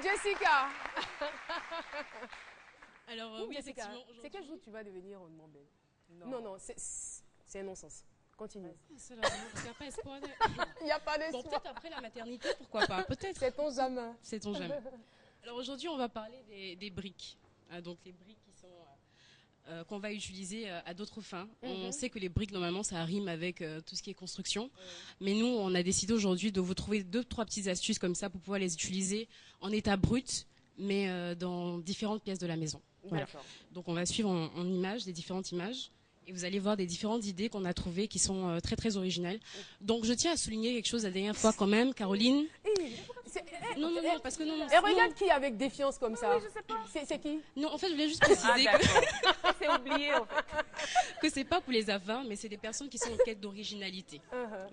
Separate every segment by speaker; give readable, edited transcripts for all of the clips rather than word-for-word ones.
Speaker 1: Jessica.
Speaker 2: Alors, oui,
Speaker 1: Jessica,
Speaker 2: effectivement.
Speaker 1: c'est quel jour tu vas devenir rondement belle? Non, c'est un non-sens. Continue.
Speaker 2: Il n'y a pas espoir.
Speaker 1: Il n'y a pas d'espoir.
Speaker 2: Bon, peut-être après la maternité, pourquoi pas? Peut-être.
Speaker 1: C'est ton jamais.
Speaker 2: C'est ton jamais. Alors aujourd'hui, on va parler des briques. Donc les briques qui sont qu'on va utiliser à d'autres fins. On sait que les briques, normalement, ça rime avec tout ce qui est construction. Mais nous, on a décidé aujourd'hui de vous trouver 2-3 petites astuces comme ça pour pouvoir les utiliser en état brut, mais dans différentes pièces de la maison. Voilà. Donc on va suivre en images, les différentes images. Et vous allez voir des différentes idées qu'on a trouvées qui sont très très originales. Donc je tiens à souligner quelque chose la dernière fois quand même, Caroline. Non, parce que non.
Speaker 1: Et regarde qui avec défiance comme ça.
Speaker 3: Oui, je sais pas.
Speaker 1: C'est qui?
Speaker 2: Non, en fait, je voulais juste préciser
Speaker 3: c'est oublié en fait.
Speaker 2: que c'est pas pour les avares, mais c'est des personnes qui sont en quête d'originalité.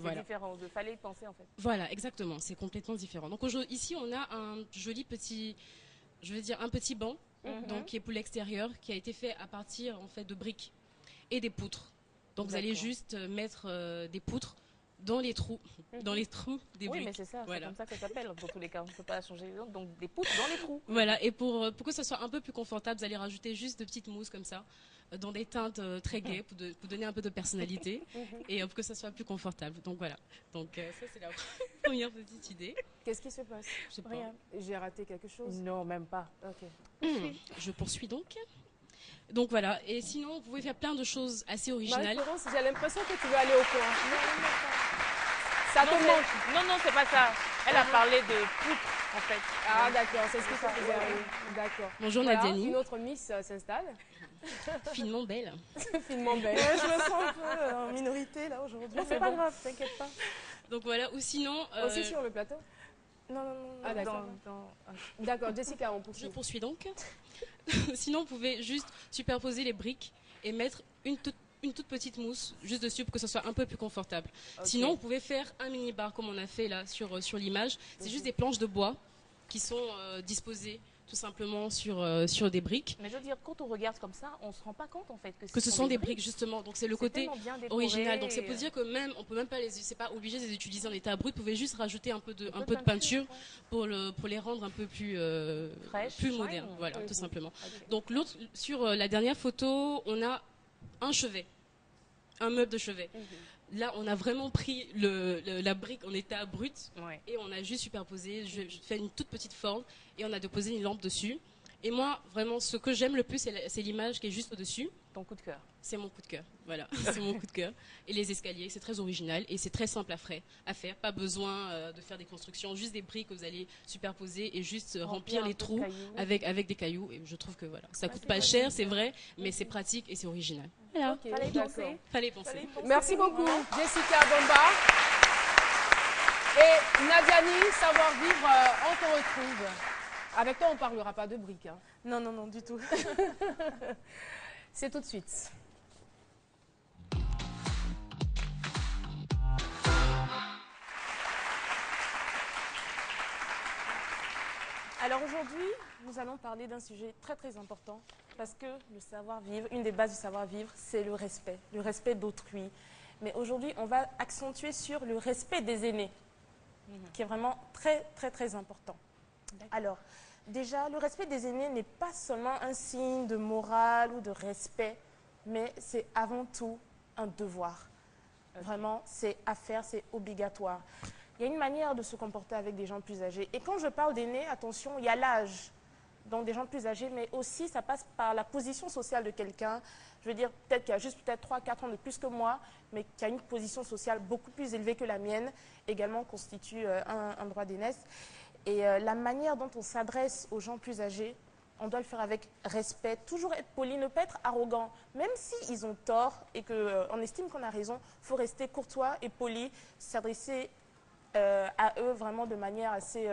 Speaker 3: C'est différent, il fallait y penser en fait.
Speaker 2: Voilà, exactement, c'est complètement différent. Donc ici, on a un joli petit, je veux dire un petit banc, donc qui est pour l'extérieur, qui a été fait à partir en fait de briques et des poutres. Donc vous allez juste mettre des poutres dans les trous, des briques.
Speaker 3: Oui, mais c'est ça, c'est comme ça que ça s'appelle. Dans tous les cas, on ne peut pas changer les noms. Donc des poutres dans les trous.
Speaker 2: Voilà, et pour que ça soit un peu plus confortable, vous allez rajouter juste de petites mousses comme ça, dans des teintes très gaies pour donner un peu de personnalité et pour que ça soit plus confortable. Donc voilà. Donc ça c'est la première petite idée.
Speaker 1: Qu'est-ce qui se passe?
Speaker 2: Je sais pas.
Speaker 1: Rien. J'ai raté quelque chose?
Speaker 3: Non, même pas.
Speaker 1: Ok.
Speaker 2: Je poursuis donc. Donc voilà, et sinon vous pouvez faire plein de choses assez originales.
Speaker 1: Marie-Florence, j'ai l'impression que tu veux aller au coin. Ça te manque?
Speaker 3: Non, c'est pas ça. Elle a parlé de poutres en fait.
Speaker 1: Ah d'accord, c'est ce que ça faisait. D'accord.
Speaker 2: Bonjour
Speaker 1: voilà,
Speaker 2: Nadiani.
Speaker 1: Une autre Miss s'installe.
Speaker 2: Finement belle.
Speaker 1: Finement belle.
Speaker 4: Je me sens un peu en minorité là aujourd'hui.
Speaker 1: C'est pas grave, t'inquiète pas.
Speaker 2: Donc voilà, ou sinon...
Speaker 1: Aussi sur le plateau?
Speaker 4: Non.
Speaker 1: Ah d'accord. D'accord, Jessica, on poursuit.
Speaker 2: Je poursuis donc. Sinon, vous pouvez juste superposer les briques et mettre une toute petite mousse juste dessus pour que ce soit un peu plus confortable. Sinon, vous pouvez faire un mini bar comme on a fait là sur l'image. C'est juste des planches de bois qui sont disposées tout simplement sur des briques.
Speaker 3: Mais je veux dire, quand on regarde comme ça, on se rend pas compte en fait
Speaker 2: que ce sont des briques justement. Donc c'est le côté original. Donc c'est pour dire que on peut même pas c'est pas obligé de les utiliser en état brut. Vous pouvez juste rajouter un peu de peinture pour les rendre un peu plus plus modernes. Voilà, tout simplement. Donc sur la dernière photo, on a un chevet, un meuble de chevet. Là, on a vraiment pris la brique en état brut et on a juste superposé, je fais une toute petite forme et on a déposé une lampe dessus. Et moi, vraiment, ce que j'aime le plus, c'est l'image qui est juste au-dessus.
Speaker 3: Ton coup de cœur.
Speaker 2: C'est mon coup de cœur, voilà, c'est mon coup de cœur. Et les escaliers, c'est très original et c'est très simple à faire. Pas besoin de faire des constructions, juste des briques que vous allez superposer et juste remplir les trous avec des cailloux. Et je trouve que voilà, ça coûte pas cher, c'est vrai, mais c'est pratique et c'est original. Voilà. Fallait penser.
Speaker 1: Merci beaucoup, Jessica Bomba. Et Nadiani, savoir-vivre, on te retrouve. Avec toi, on ne parlera pas de briques. Hein.
Speaker 4: Non, du tout.
Speaker 1: C'est tout de suite.
Speaker 4: Alors aujourd'hui, nous allons parler d'un sujet très très important parce que le savoir-vivre, une des bases du savoir-vivre, c'est le respect d'autrui. Mais aujourd'hui, on va accentuer sur le respect des aînés, qui est vraiment très très très important. Alors, déjà, le respect des aînés n'est pas seulement un signe de morale ou de respect, mais c'est avant tout un devoir. Vraiment, c'est à faire, c'est obligatoire. Il y a une manière de se comporter avec des gens plus âgés. Et quand je parle d'aînés, attention, il y a l'âge, donc des gens plus âgés, mais aussi ça passe par la position sociale de quelqu'un. Je veux dire, peut-être qu'il y a juste 3-4 ans de plus que moi, mais qui a une position sociale beaucoup plus élevée que la mienne, également constitue un droit d'aînesse. Et la manière dont on s'adresse aux gens plus âgés, on doit le faire avec respect, toujours être poli, ne pas être arrogant. Même s'ils ont tort et qu'on estime qu'on a raison, il faut rester courtois et poli, s'adresser à eux vraiment de manière assez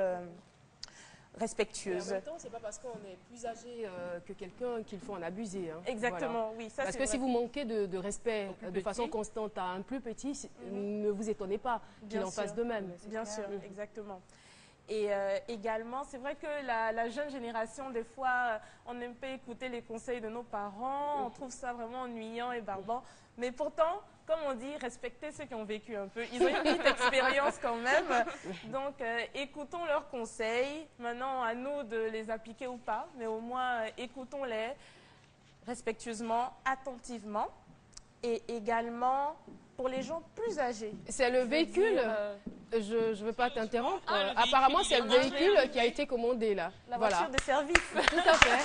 Speaker 4: respectueuse.
Speaker 1: En même temps, ce n'est pas parce qu'on est plus âgé que quelqu'un qu'il faut en abuser. Hein.
Speaker 4: Exactement, oui. Ça,
Speaker 1: parce que si vous manquez de respect de façon constante à un plus petit, ne vous étonnez pas qu'il en fasse de même.
Speaker 4: Bien sûr, exactement. Et également, c'est vrai que la jeune génération, des fois, on n'aime pas écouter les conseils de nos parents, on trouve ça vraiment ennuyant et barbant. Mais pourtant, comme on dit, respecter ceux qui ont vécu un peu. Ils ont une petite expérience quand même. Donc, écoutons leurs conseils. Maintenant, à nous de les appliquer ou pas, mais au moins, écoutons-les respectueusement, attentivement. Et également, pour les gens plus âgés.
Speaker 1: C'est le véhicule, je ne veux pas t'interrompre, apparemment c'est le véhicule qui a été commandé là.
Speaker 4: La voiture de service.
Speaker 1: Tout à fait.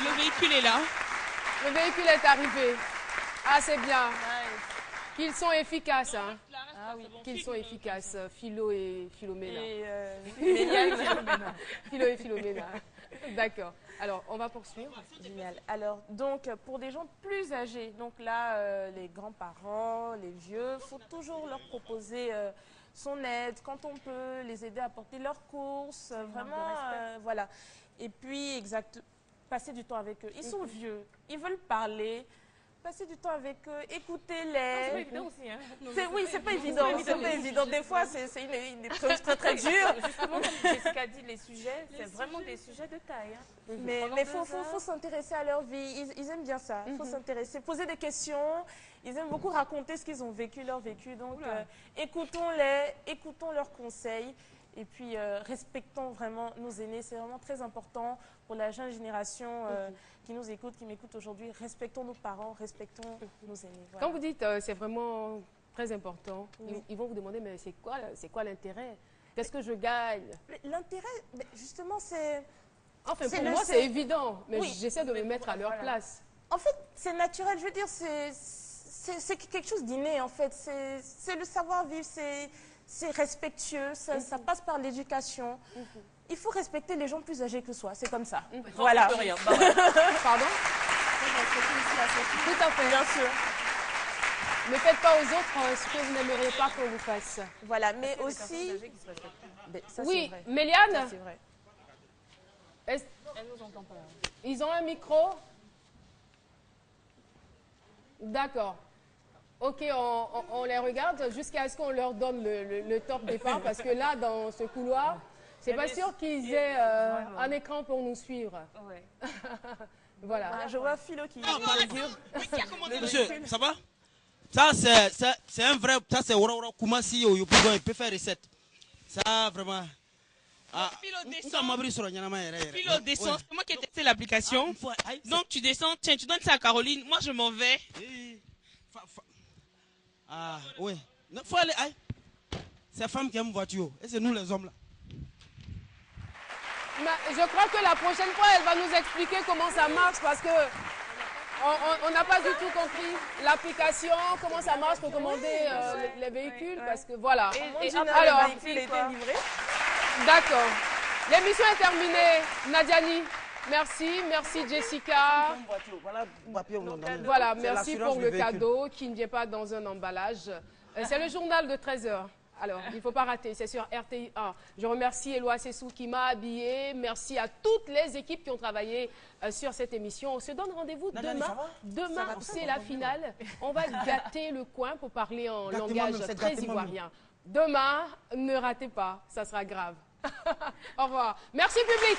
Speaker 2: Le véhicule est là.
Speaker 1: Le véhicule est arrivé. Ah, c'est bien. Qu'ils sont efficaces. Hein.
Speaker 4: Ah oui.
Speaker 1: Qu'ils sont efficaces. Philo et Philomena. Philo et Philomena. D'accord. Alors, on va poursuivre.
Speaker 4: Génial. Alors, donc, pour des gens plus âgés, donc là, les grands-parents, les vieux, il faut toujours leur proposer son aide quand on peut, les aider à porter leurs courses, vraiment, voilà. Et puis, passer du temps avec eux. Ils sont vieux, ils veulent parler. Passer du temps avec eux, écoutez-les.
Speaker 3: C'est pas évident aussi. Hein.
Speaker 4: Oui, c'est pas évident. C'est pas évident. Des fois, c'est une épreuve très, très dure.
Speaker 3: Justement, comme Jessica dit, les sujets, c'est vraiment des sujets de taille. Hein.
Speaker 4: Mais il faut s'intéresser à leur vie. Ils aiment bien ça. Il faut s'intéresser, poser des questions. Ils aiment beaucoup raconter ce qu'ils ont vécu, leur vécu. Donc, écoutons-les, écoutons leurs conseils. Et puis, respectons vraiment nos aînés. C'est vraiment très important pour la jeune génération qui nous écoute, qui m'écoute aujourd'hui. Respectons nos parents, respectons nos aînés. Voilà.
Speaker 1: Quand vous dites c'est vraiment très important, ils vont vous demander, mais c'est quoi l'intérêt? Qu'est-ce que je gagne?
Speaker 4: L'intérêt, justement, c'est...
Speaker 1: Enfin, pour moi, c'est évident, mais j'essaie de me mettre à leur place.
Speaker 4: En fait, c'est naturel. Je veux dire, c'est quelque chose d'inné, en fait. C'est le savoir-vivre, c'est respectueux, ça passe par l'éducation. Il faut respecter les gens plus âgés que soi, c'est comme ça. Voilà.
Speaker 1: Pardon? Tout à fait.
Speaker 4: Bien sûr.
Speaker 1: Ne faites pas aux autres ce que vous n'aimeriez pas qu'on vous fasse.
Speaker 4: Voilà, mais aussi... Ça,
Speaker 1: oui, Méliane?
Speaker 4: Ça, c'est vrai.
Speaker 3: Elle nous entend pas.
Speaker 1: Ils ont un micro? D'accord. Ok, on les regarde jusqu'à ce qu'on leur donne le top départ, parce que là, dans ce couloir, c'est pas sûr qu'ils aient un écran pour nous suivre.
Speaker 3: Ouais.
Speaker 1: Voilà.
Speaker 4: Je vois Philo qui figure.
Speaker 5: Monsieur, ça va? Ça, c'est un vrai... Ça, c'est Wara Kumasi au Yopougon, il peut faire recette. Ça, vraiment... Ah,
Speaker 2: Philo descend.
Speaker 5: Philo
Speaker 2: descend. C'est moi qui ai testé l'application. Donc, tu descends. Tiens, tu donnes ça à Caroline. Moi, je m'en vais.
Speaker 5: Ah, oui. Il faut aller. C'est la femme qui aime voiture. Et c'est nous les hommes là.
Speaker 1: Mais je crois que la prochaine fois, elle va nous expliquer comment ça marche parce que on n'a pas du tout compris l'application, comment ça marche pour commander les véhicules. Parce que voilà.
Speaker 4: Alors, le véhicule était livré.
Speaker 1: D'accord. L'émission est terminée. Nadiani, merci. Merci Jessica. Voilà, merci pour le cadeau qui ne vient pas dans un emballage. C'est le journal de 13h. Alors, il ne faut pas rater, c'est sur RTI 1. Je remercie Éloi Sessou qui m'a habillée. Merci à toutes les équipes qui ont travaillé sur cette émission. On se donne rendez-vous demain. Demain, c'est la finale. On va gâter le coin pour parler en langage très ivoirien. Demain, ne ratez pas, ça sera grave. Au revoir. Merci public.